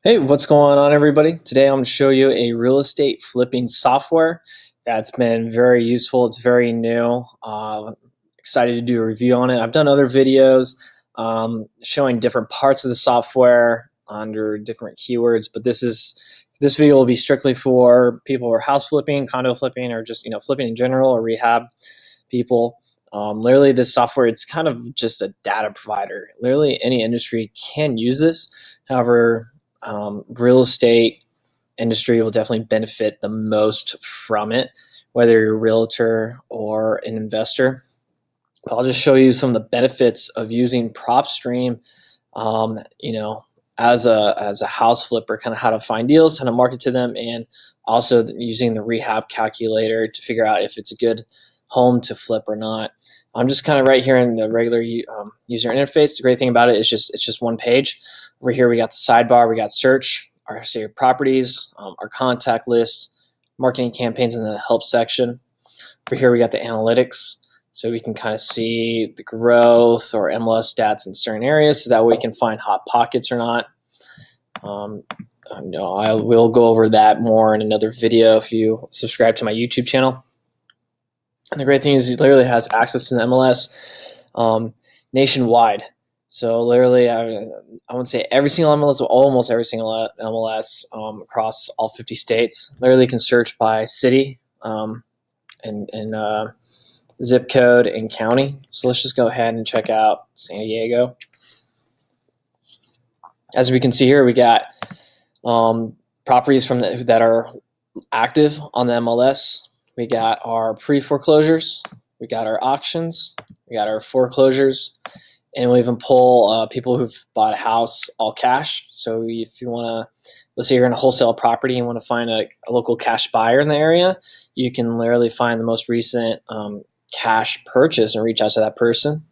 Hey, what's going on, everybody? Today I'm going to show you a real estate flipping software that's been very useful. It's very new. Excited to do a review on it. I've done other videos showing different parts of the software under different keywords, but this video will be strictly for people who are house flipping, condo flipping, or just flipping in general, or rehab people. Literally, this software, it's kind of just a data provider. Literally, any industry can use this. However, real estate industry will definitely benefit the most from it, whether you're a realtor or an investor. I'll just show you some of the benefits of using Propstream, as a house flipper, kind of how to find deals, how to market to them, and also using the rehab calculator to figure out if it's a good home to flip or not. I'm just kind of right here in the regular user interface. The great thing about it is it's just one page. Over here we got the sidebar, we got search, our say properties, our contact list, marketing campaigns in the help section. Over here we got the analytics, so we can kind of see the growth or MLS stats in certain areas, so that way we can find hot pockets or not. I will go over that more in another video if you subscribe to my YouTube channel. And the great thing is it literally has access to the MLS nationwide. So literally, I wouldn't say every single MLS, but almost every single MLS across all 50 states. Literally can search by city and zip code and county. So let's just go ahead and check out San Diego. As we can see here, we got properties that are active on the MLS. We got our pre-foreclosures, we got our auctions, we got our foreclosures, and we even pull people who've bought a house all cash. So if you want to, let's say you're in a wholesale property and want to find a local cash buyer in the area, you can literally find the most recent cash purchase and reach out to that person.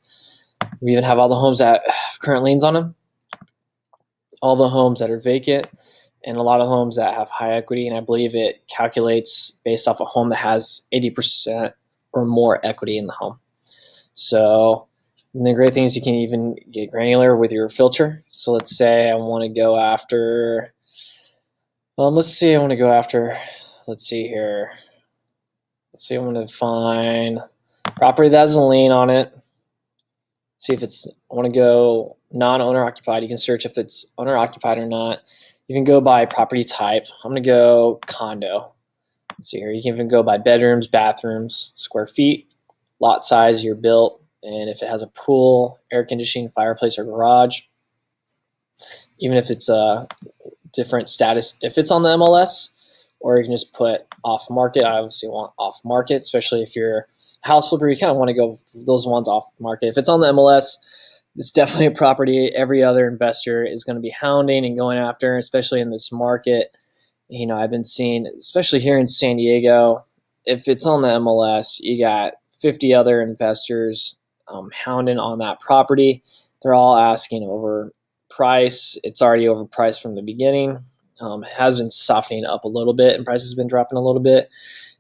We even have all the homes that have current liens on them, all the homes that are vacant, and a lot of homes that have high equity, and I believe it calculates based off a home that has 80% or more equity in the home. So the great thing is you can even get granular with your filter. So let's say I want to go after, let's see I want to find property that has a lien on it. See if I want to go non-owner occupied. You can search if it's owner occupied or not. You can go by property type. I'm going to go condo. Let's see here. You can even go by bedrooms, bathrooms, square feet, lot size, year built, and if it has a pool, air conditioning, fireplace, or garage. Even if it's a different status, if it's on the MLS, or you can just put off market. I obviously want off market, especially if you're a house flipper. You kind of want to go with those ones off market. If it's on the MLS, it's definitely a property every other investor is going to be hounding and going after, especially in this market. I've been seeing, especially here in San Diego, if it's on the MLS, you got 50 other investors hounding on that property. They're all asking over price. It's already overpriced from the beginning. It has been softening up a little bit, and prices have been dropping a little bit.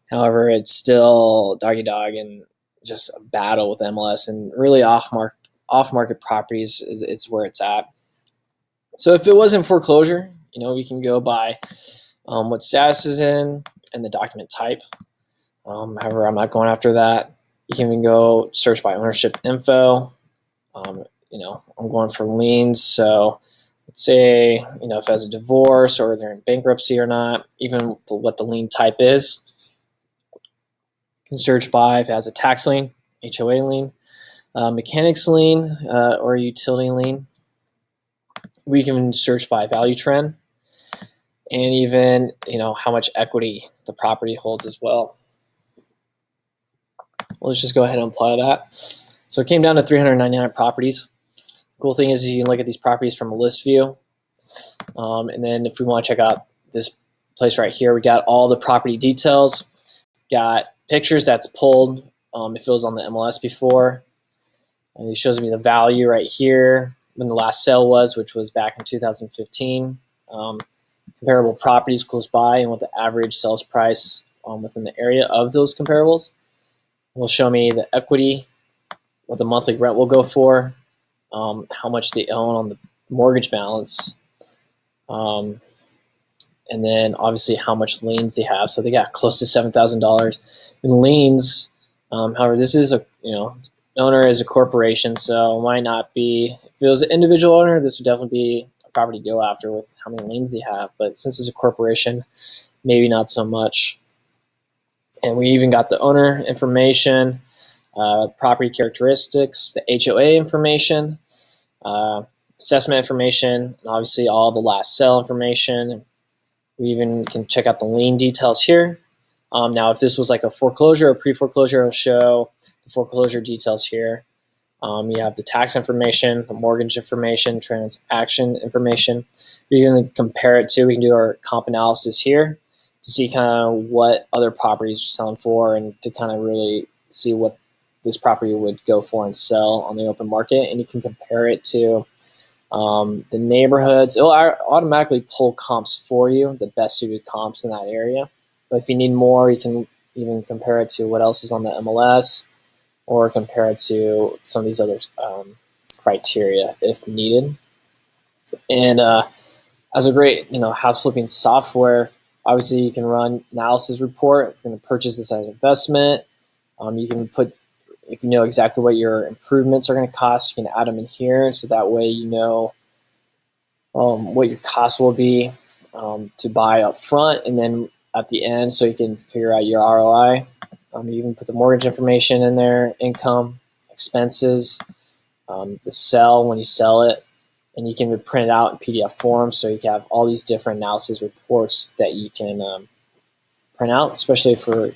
However, it's still doggy dog and just a battle with MLS, and really off-market properties it's where it's at. So if it wasn't foreclosure, we can go by what status is in and the document type. However, I'm not going after that. You can even go search by ownership info. I'm going for liens. So let's say, if it has a divorce or they're in bankruptcy or not, even what the lien type is. You can search by if it has a tax lien, HOA lien, mechanics lien, or utility lien. We can search by value trend, and even how much equity the property holds as well. Let's just go ahead and apply that. So it came down to 399 properties. Cool thing is you can look at these properties from a list view, and then if we want to check out this place right here, we got all the property details, got pictures that's pulled if it was on the MLS before. And it shows me the value right here when the last sale was, which was back in 2015. Comparable properties close by and what the average sales price within the area of those comparables. It will show me the equity, what the monthly rent will go for, how much they own on the mortgage balance, And then obviously how much liens they have. So they got close to $7,000 in liens. However, this is a owner is a corporation, so it might not be. If it was an individual owner, this would definitely be a property to go after with how many liens they have. But since it's a corporation, maybe not so much. And we even got the owner information, property characteristics, the HOA information, assessment information, and obviously all the last sale information. We even can check out the lien details here. Now, if this was like a foreclosure or pre-foreclosure, it'll show the foreclosure details here. You have the tax information, the mortgage information, transaction information. We can compare it to, we can do our comp analysis here to see kind of what other properties are selling for and to kind of really see what this property would go for and sell on the open market. And you can compare it to the neighborhoods. It'll automatically pull comps for you, the best suited comps in that area. But if you need more, you can even compare it to what else is on the MLS or compare it to some of these other criteria if needed. And as a great house flipping software, obviously you can run analysis report. If you're going to purchase this as an investment, you can put, if you know exactly what your improvements are going to cost, you can add them in here so that way you know what your cost will be to buy up front and then at the end so you can figure out your ROI. You can put the mortgage information in there, income, expenses, the sell when you sell it, and you can print it out in PDF form so you can have all these different analysis reports that you can print out, especially for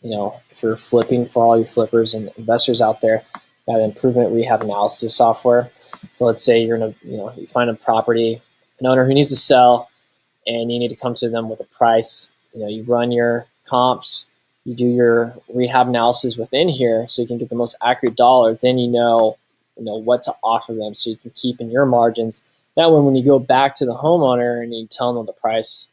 if you're flipping, for all you flippers and investors out there. Got improvement rehab analysis software. So let's say you're gonna you find a property, an owner who needs to sell, and you need to come to them with a price. You run your comps, you do your rehab analysis within here so you can get the most accurate dollar. Then you know what to offer them so you can keep in your margins. That way when you go back to the homeowner and you tell them the price,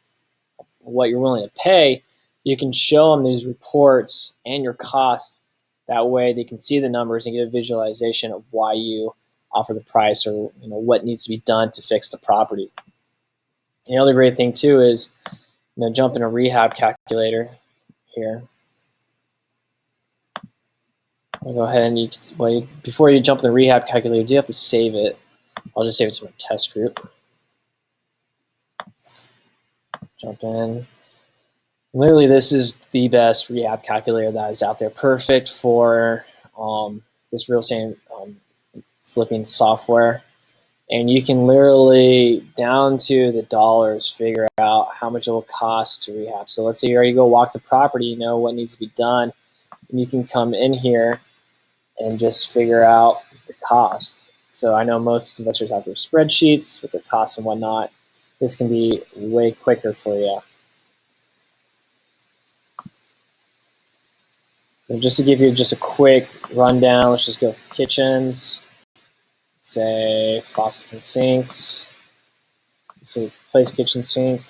what you're willing to pay, you can show them these reports and your costs. That way they can see the numbers and get a visualization of why you offer the price or what needs to be done to fix the property. The other great thing too is jump in a rehab calculator here. I'll go ahead and before you jump in the rehab calculator, you do have to save it. I'll just save it to my test group. Jump in. Literally, this is the best rehab calculator that is out there. Perfect for this real estate flipping software. And you can literally, down to the dollars, figure out how much it will cost to rehab. So let's say you already go walk the property, you know what needs to be done. And you can come in here and just figure out the cost. So I know most investors have their spreadsheets with their costs and whatnot. This can be way quicker for you. So just to give you just a quick rundown, let's just go for kitchens. Let's say faucets and sinks. So place kitchen sink.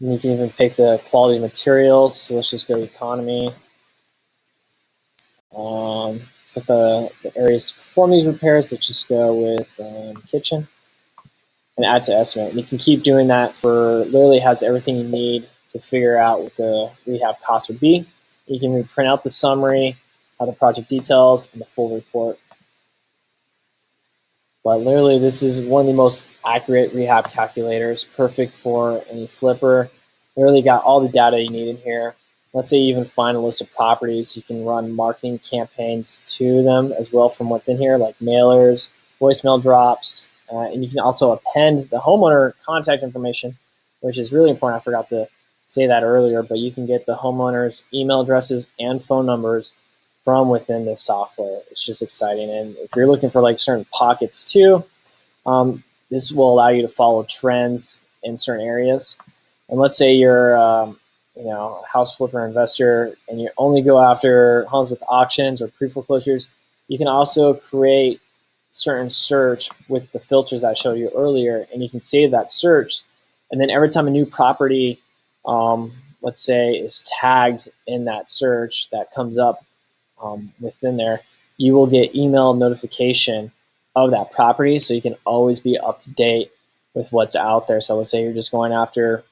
And you can even pick the quality materials. So let's just go to economy. So the areas to perform these repairs, let's just go with kitchen and add to estimate. And you can keep doing that for literally has everything you need to figure out what the rehab cost would be. You can print out the summary, the project details, and the full report. But literally, this is one of the most accurate rehab calculators, perfect for any flipper. Literally got all the data you need in here. Let's say you even find a list of properties, you can run marketing campaigns to them as well from within here, like mailers, voicemail drops, and you can also append the homeowner contact information, which is really important. I forgot to say that earlier, but you can get the homeowners' email addresses and phone numbers from within this software. It's just exciting. And if you're looking for like certain pockets too, this will allow you to follow trends in certain areas. And let's say you're a house flipper investor and you only go after homes with auctions or pre-foreclosures, you can also create certain search with the filters that I showed you earlier, and you can save that search. And then every time a new property, let's say, is tagged in that search that comes up within there, you will get email notification of that property, so you can always be up to date with what's out there. So let's say you're just going after,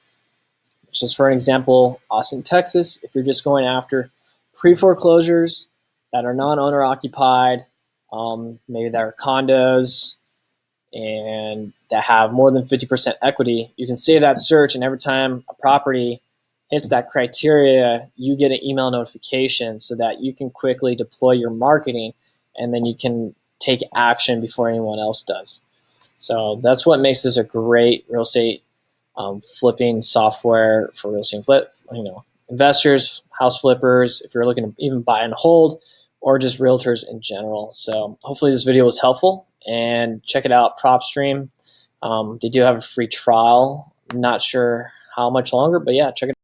just for an example, Austin, Texas. If you're just going after pre-foreclosures that are non-owner occupied, maybe that are condos and that have more than 50% equity, you can save that search, and every time a property hits that criteria, you get an email notification so that you can quickly deploy your marketing, and then you can take action before anyone else does. So that's what makes this a great real estate flipping software for real estate flip, investors, house flippers, if you're looking to even buy and hold, or just realtors in general. So hopefully this video was helpful, and check it out, Propstream. They do have a free trial. I'm not sure how much longer, but yeah, check it out.